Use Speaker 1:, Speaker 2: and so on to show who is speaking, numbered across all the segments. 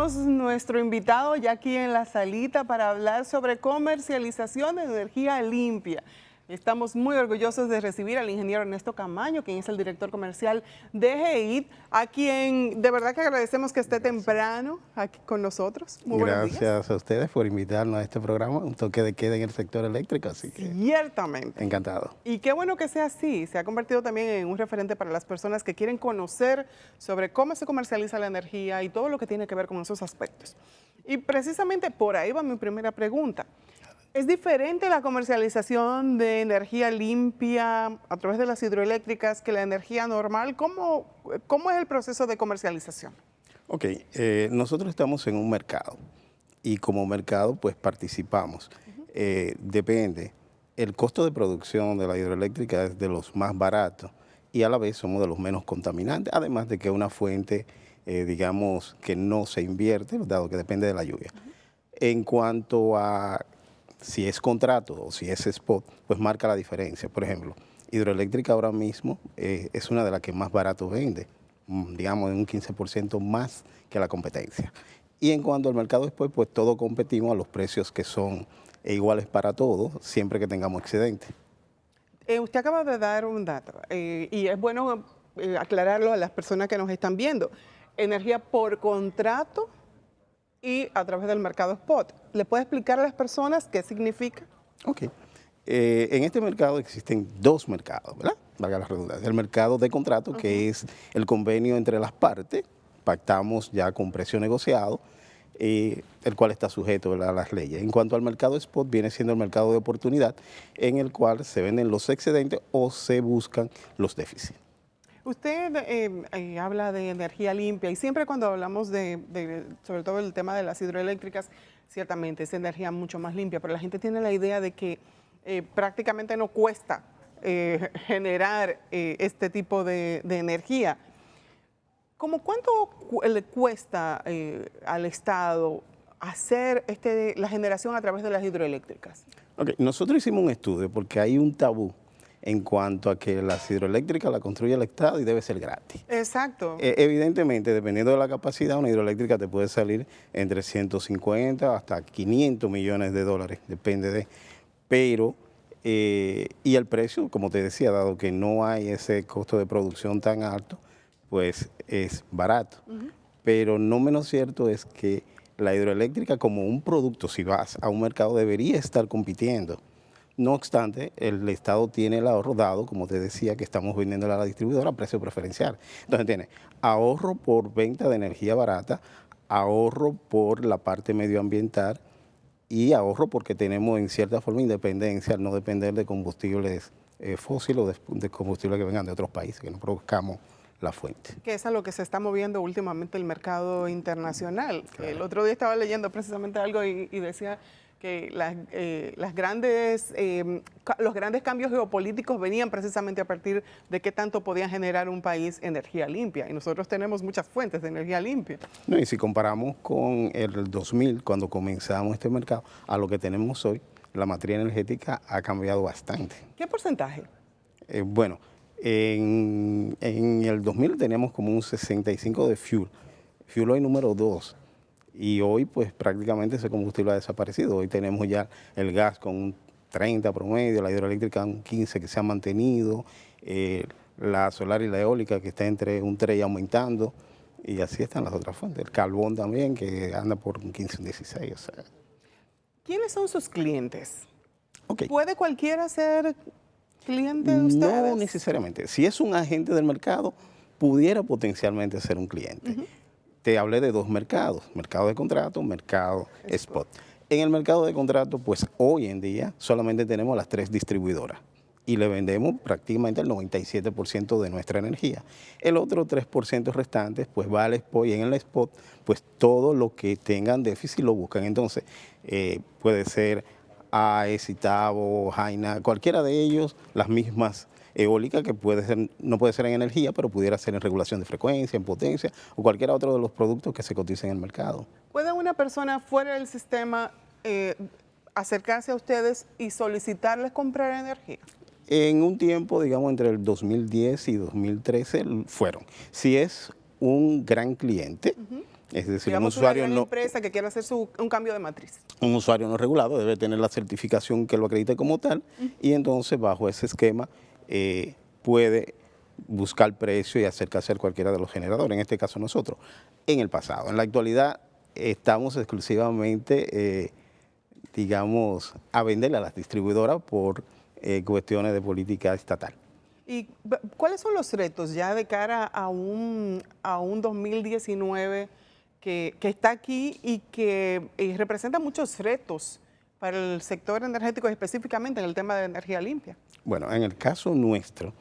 Speaker 1: tenemos nuestro invitado ya aquí en la salita para hablar sobre comercialización de energía limpia. Estamos muy orgullosos de recibir al ingeniero Ernesto Camaño, quien es el director comercial de GEIT, a quien de verdad que agradecemos que esté temprano aquí con nosotros. Muy buenos días.
Speaker 2: Gracias a ustedes por invitarnos a este programa, un toque de queda en el sector eléctrico, así que
Speaker 1: ciertamente.
Speaker 2: Encantado.
Speaker 1: Y qué bueno que sea así, se ha convertido también en un referente para las personas que quieren conocer sobre cómo se comercializa la energía y todo lo que tiene que ver con esos aspectos. Y precisamente por ahí va mi primera pregunta. ¿Es diferente la comercialización de energía limpia a través de las hidroeléctricas que la energía normal? ¿Cómo es el proceso de comercialización?
Speaker 2: Ok, nosotros estamos en un mercado y como mercado pues participamos. Depende, el costo de producción de la hidroeléctrica es de los más baratos y a la vez somos de los menos contaminantes, además de que es una fuente, digamos, que no se invierte, dado que depende de la lluvia. En cuanto a si es contrato o si es spot, pues marca la diferencia. Por ejemplo, hidroeléctrica ahora mismo es una de las que más barato vende, digamos en un 15% más que la competencia. Y en cuanto al mercado después, pues todos competimos a los precios que son iguales para todos, siempre que tengamos excedente.
Speaker 1: Usted acaba de dar un dato y es bueno aclararlo a las personas que nos están viendo. Energía por contrato y a través del mercado spot. ¿Le puede explicar a las personas qué significa?
Speaker 2: Ok. En este mercado existen dos mercados, ¿verdad? Valga la redundancia. El mercado de contrato, que es el convenio entre las partes, pactamos ya con precio negociado, el cual está sujeto, ¿verdad?, a las leyes. En cuanto al mercado spot, viene siendo el mercado de oportunidad, en el cual se venden los excedentes o se buscan los déficits.
Speaker 1: Usted habla de energía limpia y siempre cuando hablamos sobre todo el tema de las hidroeléctricas, ciertamente es energía mucho más limpia, pero la gente tiene la idea de que prácticamente no cuesta generar este tipo de energía. ¿Cómo cuánto le cuesta al Estado hacer la generación a través de las hidroeléctricas?
Speaker 2: Okay. Nosotros hicimos un estudio porque hay un tabú en cuanto a que las hidroeléctricas la construye el Estado y debe ser gratis.
Speaker 1: Exacto.
Speaker 2: Evidentemente, dependiendo de la capacidad, una hidroeléctrica te puede salir entre 150 hasta 500 millones de dólares, depende de... Pero, y el precio, como te decía, dado que no hay ese costo de producción tan alto, pues es barato. Pero no menos cierto es que la hidroeléctrica como un producto, si vas a un mercado, debería estar compitiendo. No obstante, el Estado tiene el ahorro dado, como te decía, que estamos vendiendo a la distribuidora a precio preferencial. Entonces tiene ahorro por venta de energía barata, ahorro por la parte medioambiental y ahorro porque tenemos en cierta forma independencia al no depender de combustibles fósiles o de combustibles que vengan de otros países, que no produzcamos la fuente.
Speaker 1: Que es a lo que se está moviendo últimamente el mercado internacional. Claro. El otro día estaba leyendo precisamente algo y decía que los grandes cambios geopolíticos venían precisamente a partir de qué tanto podía generar un país energía limpia. Y nosotros tenemos muchas fuentes de energía limpia.
Speaker 2: No, y si comparamos con el 2000, cuando comenzamos este mercado, a lo que tenemos hoy, la materia energética ha cambiado bastante.
Speaker 1: ¿Qué porcentaje?
Speaker 2: Bueno, en el 2000 teníamos como un 65 de fuel. Fuel hoy número 2. Y hoy pues prácticamente ese combustible ha desaparecido. Hoy tenemos ya el gas con un 30 promedio, la hidroeléctrica un 15 que se ha mantenido, la solar y la eólica que está entre un 3 y aumentando, y así están las otras fuentes. El carbón también que anda por un 15, un 16. O sea.
Speaker 1: ¿Quiénes son sus clientes?
Speaker 2: Okay.
Speaker 1: ¿Puede cualquiera ser cliente de ustedes?
Speaker 2: No necesariamente. Si es un agente del mercado, pudiera potencialmente ser un cliente. Te hablé de dos mercados, mercado de contrato, mercado spot. En el mercado de contrato, pues hoy en día solamente tenemos las 3 distribuidoras y le vendemos prácticamente el 97% de nuestra energía. El otro 3% restante, pues va al spot y en el spot, pues todo lo que tengan déficit lo buscan. Entonces, puede ser AES, Itabo, Jaina, cualquiera de ellos, las mismas eólica que no puede ser en energía, pero pudiera ser en regulación de frecuencia, en potencia o cualquier otro de los productos que se cotizan en el mercado.
Speaker 1: ¿Puede una persona fuera del sistema acercarse a ustedes y solicitarles comprar energía?
Speaker 2: En un tiempo, digamos, entre el 2010 y 2013 fueron. Si es un gran cliente, Es decir,
Speaker 1: Digamos, una gran empresa que quiera hacer un cambio de matriz.
Speaker 2: un usuario no regulado debe tener la certificación que lo acredite como tal y entonces bajo ese esquema puede buscar precio y acercarse a cualquiera de los generadores, en este caso nosotros. En el pasado, en la actualidad estamos exclusivamente, digamos, a venderle a las distribuidoras por cuestiones de política estatal.
Speaker 1: ¿Y cuáles son los retos ya de cara a un 2019 que está aquí y que representa muchos retos para el sector energético, específicamente en el tema de energía limpia?
Speaker 2: Bueno, en el caso nuestro,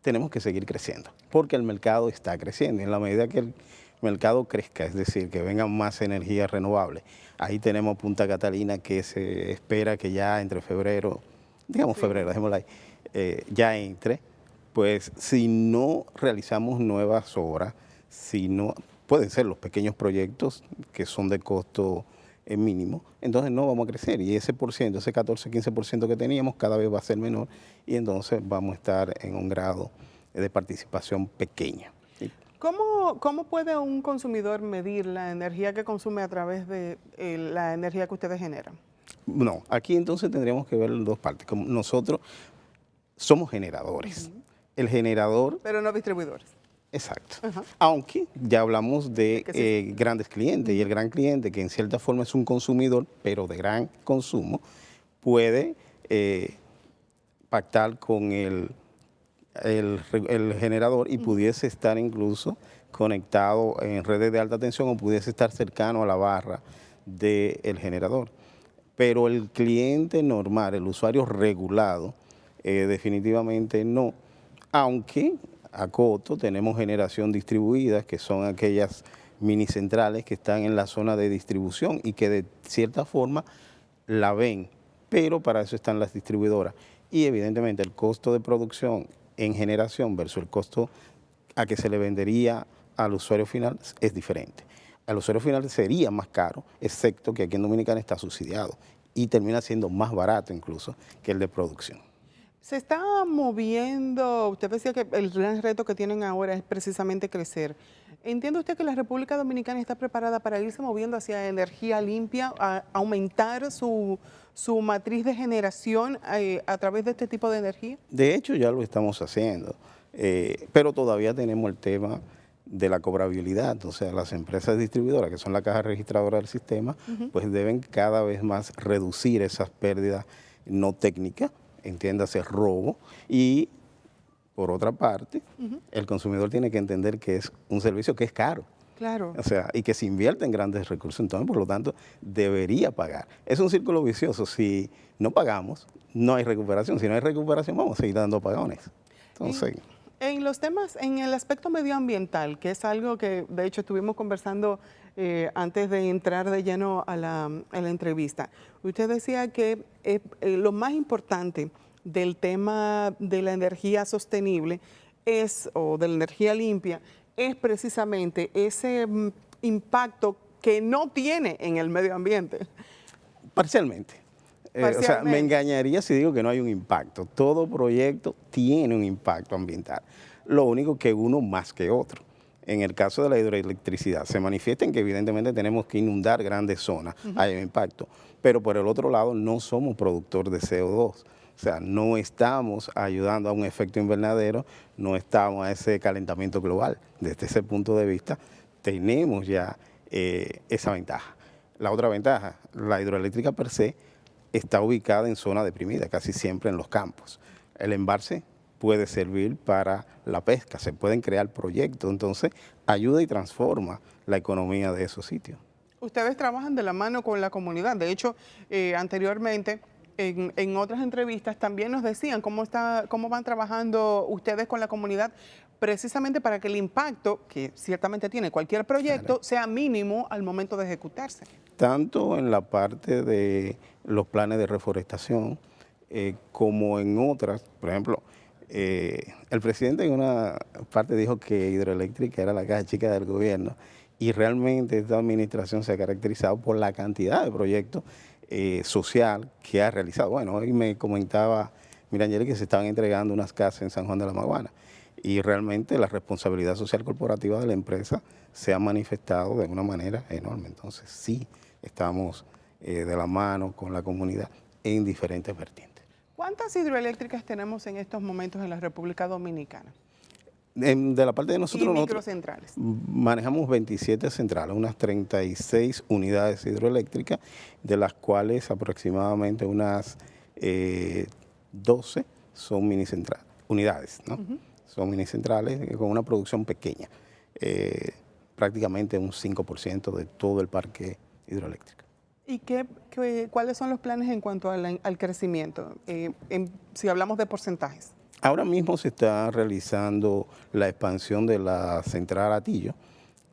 Speaker 2: tenemos que seguir creciendo, porque el mercado está creciendo. En la medida que el mercado crezca, es decir, que vengan más energías renovables, ahí tenemos Punta Catalina que se espera que ya entre febrero, digamos febrero, dejémoslo ahí, ya entre, pues si no realizamos nuevas obras, si no, pueden ser los pequeños proyectos que son de costo mínimo, entonces no vamos a crecer y ese por ciento, ese 14-15% que teníamos cada vez va a ser menor y entonces vamos a estar en un grado de participación pequeña.
Speaker 1: ¿Cómo puede un consumidor medir la energía que consume a través de la energía que ustedes generan?
Speaker 2: No, aquí entonces tendríamos que ver dos partes. Como nosotros somos generadores. El generador...
Speaker 1: Pero no distribuidores.
Speaker 2: Exacto. Aunque ya hablamos de grandes clientes y el gran cliente, que en cierta forma es un consumidor, pero de gran consumo, puede pactar con el generador y pudiese estar incluso conectado en redes de alta tensión o pudiese estar cercano a la barra del generador. Pero el cliente normal, el usuario regulado, definitivamente no, aunque a coto tenemos generación distribuida, que son aquellas mini centrales que están en la zona de distribución y que de cierta forma la ven, pero para eso están las distribuidoras. Y evidentemente el costo de producción en generación versus el costo a que se le vendería al usuario final es diferente. Al usuario final sería más caro, excepto que aquí en Dominicana está subsidiado y termina siendo más barato incluso que el de producción.
Speaker 1: Se está moviendo, usted decía que el gran reto que tienen ahora es precisamente crecer. ¿Entiende usted que la República Dominicana está preparada para irse moviendo hacia energía limpia, a aumentar su matriz de generación a través de este tipo de energía?
Speaker 2: De hecho, ya lo estamos haciendo, pero todavía tenemos el tema de la cobrabilidad. O sea, las empresas distribuidoras, que son la caja registradora del sistema, pues deben cada vez más reducir esas pérdidas no técnicas, entiéndase robo, y por otra parte, el consumidor tiene que entender que es un servicio que es caro.
Speaker 1: Claro.
Speaker 2: O sea, y que se invierte en grandes recursos, entonces por lo tanto debería pagar. Es un círculo vicioso, si no pagamos, no hay recuperación, si no hay recuperación vamos a seguir dando apagones. Entonces...
Speaker 1: En los temas, en el aspecto medioambiental, que es algo que de hecho estuvimos conversando antes de entrar de lleno a la entrevista, usted decía que lo más importante del tema de la energía sostenible o de la energía limpia es precisamente ese impacto que no tiene en el medio ambiente.
Speaker 2: Parcialmente. O sea, me engañaría si digo que no hay un impacto. Todo proyecto tiene un impacto ambiental. Lo único que uno más que otro. En el caso de la hidroelectricidad, se manifiesta en que evidentemente tenemos que inundar grandes zonas, hay un impacto. Pero por el otro lado, no somos productor de CO2. O sea, no estamos ayudando a un efecto invernadero, no estamos a ese calentamiento global. Desde ese punto de vista, tenemos ya esa ventaja. La otra ventaja, la hidroeléctrica per se, está ubicada en zona deprimida, casi siempre en los campos. El embalse puede servir para la pesca, se pueden crear proyectos, entonces ayuda y transforma la economía de esos sitios.
Speaker 1: Ustedes trabajan de la mano con la comunidad, de hecho, anteriormente, en otras entrevistas también nos decían cómo van trabajando ustedes con la comunidad precisamente para que el impacto, que ciertamente tiene cualquier proyecto, sea mínimo al momento de ejecutarse.
Speaker 2: Tanto en la parte de los planes de reforestación como en otras, por ejemplo, el presidente en una parte dijo que hidroeléctrica era la caja chica del gobierno y realmente esta administración se ha caracterizado por la cantidad de proyectos social que ha realizado. Bueno, hoy me comentaba Mirangeli que se estaban entregando unas casas en San Juan de la Maguana y realmente la responsabilidad social corporativa de la empresa se ha manifestado de una manera enorme. Entonces sí estamos de la mano con la comunidad en diferentes vertientes.
Speaker 1: ¿Cuántas hidroeléctricas tenemos en estos momentos en la República Dominicana?
Speaker 2: De la parte de
Speaker 1: Y
Speaker 2: nosotros,
Speaker 1: microcentrales.
Speaker 2: manejamos 27 centrales, unas 36 unidades hidroeléctricas, de las cuales aproximadamente unas 12 son minicentrales, unidades, ¿no? Son minicentrales con una producción pequeña, prácticamente un 5% de todo el parque hidroeléctrico.
Speaker 1: ¿Y cuáles son los planes en cuanto al crecimiento, si hablamos de porcentajes?
Speaker 2: Ahora mismo se está realizando la expansión de la central Atillo,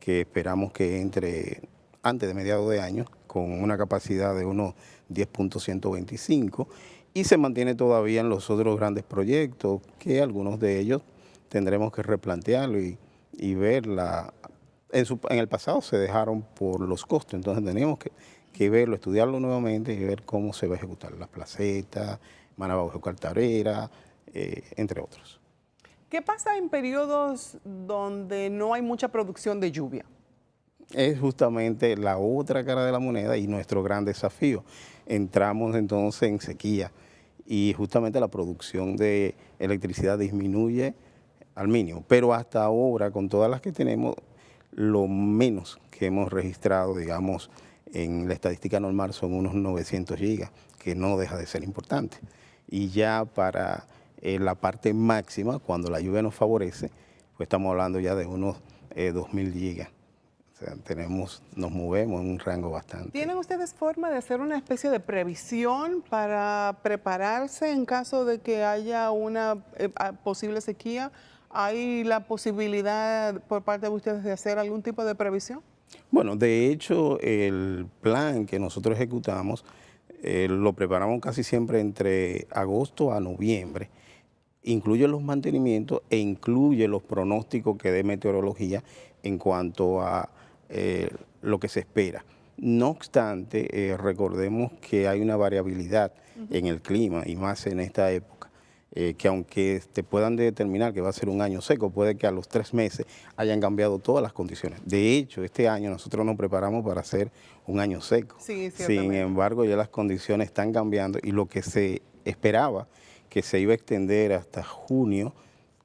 Speaker 2: que esperamos que entre antes de mediados de año, con una capacidad de unos 10.125, y se mantiene todavía en los otros grandes proyectos, que algunos de ellos tendremos que replantearlo y verla. En el pasado se dejaron por los costos, entonces teníamos que verlo, estudiarlo nuevamente y ver cómo se va a ejecutar las placetas, Manabajo Cartarera, entre otros.
Speaker 1: ¿Qué pasa en periodos donde no hay mucha producción de lluvia?
Speaker 2: Es justamente la otra cara de la moneda y nuestro gran desafío. Entramos entonces en sequía y justamente la producción de electricidad disminuye al mínimo, pero hasta ahora, con todas las que tenemos, lo menos que hemos registrado, digamos, en la estadística normal son unos 900 gigas, que no deja de ser importante. Y ya para la parte máxima, cuando la lluvia nos favorece, pues estamos hablando ya de unos 2.000 gigas. O sea, nos movemos en un rango bastante.
Speaker 1: ¿Tienen ustedes forma de hacer una especie de previsión para prepararse en caso de que haya una posible sequía? ¿Hay la posibilidad por parte de ustedes de hacer algún tipo de previsión?
Speaker 2: Bueno, de hecho, el plan que nosotros ejecutamos lo preparamos casi siempre entre agosto a noviembre. Incluye los mantenimientos e incluye los pronósticos que dé meteorología en cuanto a lo que se espera. No obstante, recordemos que hay una variabilidad en el clima y más en esta época, que aunque te puedan determinar que va a ser un año seco, puede que a los 3 meses hayan cambiado todas las condiciones. De hecho, este año nosotros nos preparamos para hacer un año seco.
Speaker 1: Sí,
Speaker 2: sin embargo, ya las condiciones están cambiando y lo que se esperaba que se iba a extender hasta junio,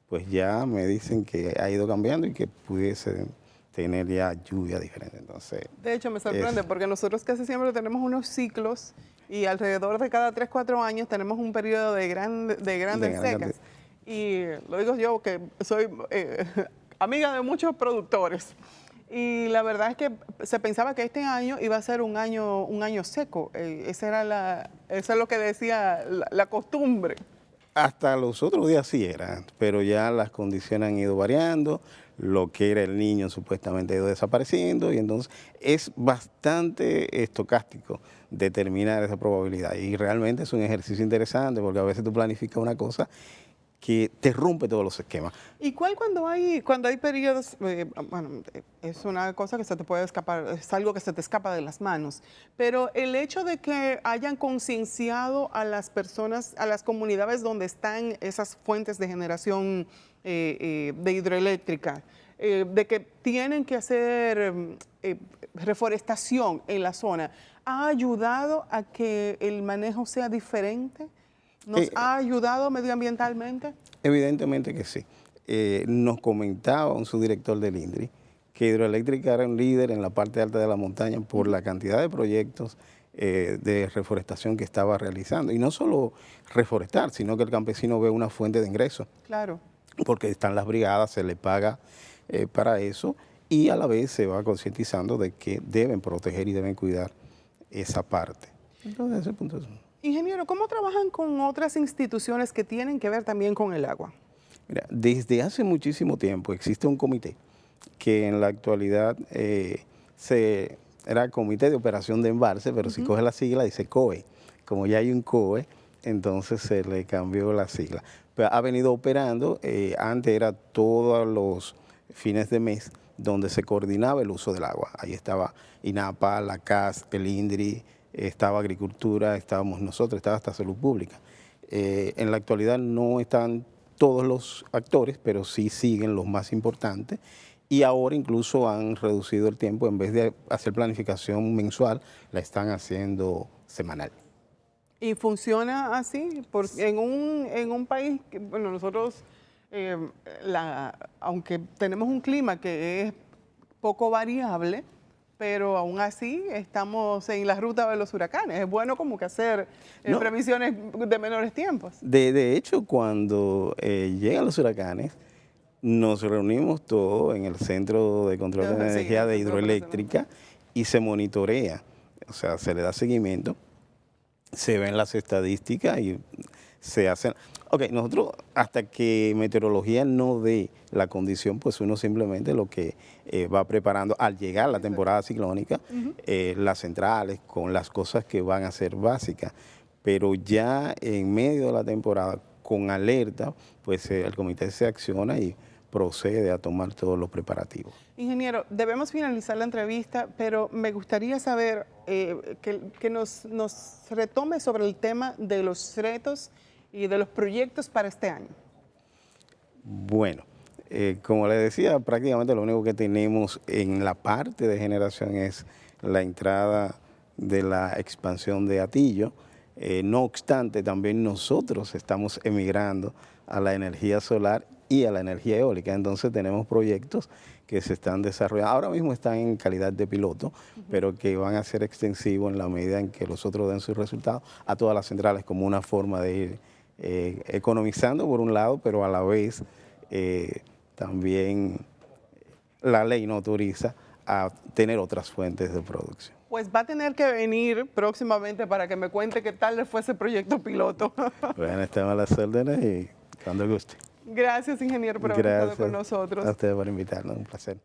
Speaker 2: pues ya me dicen que ha ido cambiando y que pudiese tener ya lluvia diferente. Entonces,
Speaker 1: de hecho, me sorprende porque nosotros casi siempre tenemos unos ciclos y alrededor de cada 3, 4 años tenemos un periodo de grandes secas. Y lo digo yo que soy amiga de muchos productores. Y la verdad es que se pensaba que este año iba a ser un año seco. Eso es lo que decía la costumbre.
Speaker 2: Hasta los otros días sí era, pero ya las condiciones han ido variando, lo que era el niño supuestamente ha ido desapareciendo y entonces es bastante estocástico determinar esa probabilidad y realmente es un ejercicio interesante porque a veces tú planificas una cosa que te rompe todos los esquemas.
Speaker 1: ¿Y cuando hay periodos, bueno, es una cosa que se te puede escapar, es algo que se te escapa de las manos, pero el hecho de que hayan concienciado a las personas, a las comunidades donde están esas fuentes de generación de hidroeléctrica, de que tienen que hacer reforestación en la zona, ¿ha ayudado a que el manejo sea diferente? ¿Nos ha ayudado medioambientalmente?
Speaker 2: Evidentemente que sí. Nos comentaba un subdirector del INDRI que Hidroeléctrica era un líder en la parte alta de la montaña por la cantidad de proyectos de reforestación que estaba realizando. Y no solo reforestar, sino que el campesino ve una fuente de ingresos.
Speaker 1: Claro.
Speaker 2: Porque están las brigadas, se le paga para eso y a la vez se va concientizando de que deben proteger y deben cuidar esa parte. Entonces, ese punto es...
Speaker 1: Ingeniero, ¿cómo trabajan con otras instituciones que tienen que ver también con el agua?
Speaker 2: Mira, desde hace muchísimo tiempo existe un comité que en la actualidad era Comité de Operación de Embalse, pero si coge la sigla dice COE. Como ya hay un COE, entonces se le cambió la sigla. Pero ha venido operando, antes era todos los fines de mes donde se coordinaba el uso del agua. Ahí estaba INAPA, la CAS, el INDRI, estaba Agricultura, estábamos nosotros, estaba hasta Salud Pública. En la actualidad no están todos los actores, pero sí siguen los más importantes. Y ahora incluso han reducido el tiempo, en vez de hacer planificación mensual, la están haciendo semanal.
Speaker 1: ¿Y funciona así? Porque en un país, que, bueno, nosotros, aunque tenemos un clima que es poco variable, pero aún así estamos en la ruta de los huracanes. Es bueno como que hacer
Speaker 2: No.
Speaker 1: previsiones de menores tiempos.
Speaker 2: De hecho, cuando llegan los huracanes, nos reunimos todos en el Centro de Control de
Speaker 1: Sí,
Speaker 2: Energía
Speaker 1: el
Speaker 2: de
Speaker 1: Centro
Speaker 2: Hidroeléctrica y se monitorea, o sea, se le da seguimiento, se ven las estadísticas y se hacen. Ok, nosotros hasta que meteorología no dé la condición, pues uno simplemente lo que va preparando al llegar la temporada ciclónica, las centrales con las cosas que van a ser básicas, pero ya en medio de la temporada con alerta, pues el comité se acciona y procede a tomar todos los preparativos.
Speaker 1: Ingeniero, debemos finalizar la entrevista, pero me gustaría saber que nos retome sobre el tema de los retos y de los proyectos para este año.
Speaker 2: Bueno, como le decía, prácticamente lo único que tenemos en la parte de generación es la entrada de la expansión de Atillo. No obstante, también nosotros estamos emigrando a la energía solar y a la energía eólica. Entonces tenemos proyectos que se están desarrollando. Ahora mismo están en calidad de piloto, pero que van a ser extensivos en la medida en que los otros den sus resultados a todas las centrales como una forma de ir economizando por un lado, pero a la vez también la ley no autoriza a tener otras fuentes de producción.
Speaker 1: Pues va a tener que venir próximamente para que me cuente qué tal le fue ese proyecto piloto.
Speaker 2: Bueno, estamos a las órdenes y cuando guste.
Speaker 1: Gracias, ingeniero, por haber estado con nosotros.
Speaker 2: Gracias a ustedes por invitarnos, un placer.